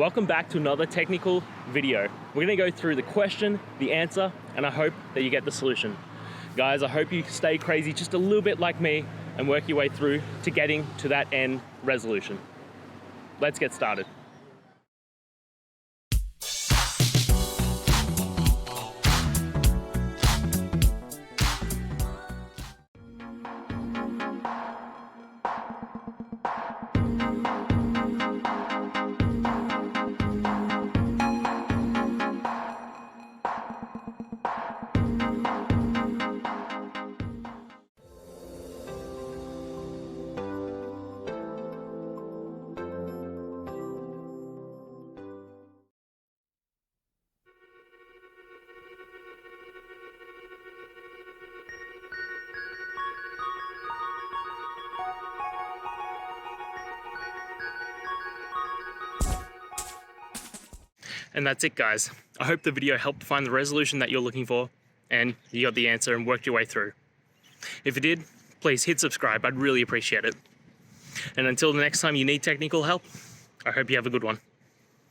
Welcome back to another technical video. We're gonna go through the question, the answer, and I hope that you get the solution. Guys, I hope you stay crazy just a little bit like me and work your way through to getting to that end resolution. Let's get started. And that's it, guys. I hope the video helped find the resolution that you're looking for and you got the answer and worked your way through. If you did, please hit subscribe. I'd really appreciate it. And until the next time you need technical help, I hope you have a good one.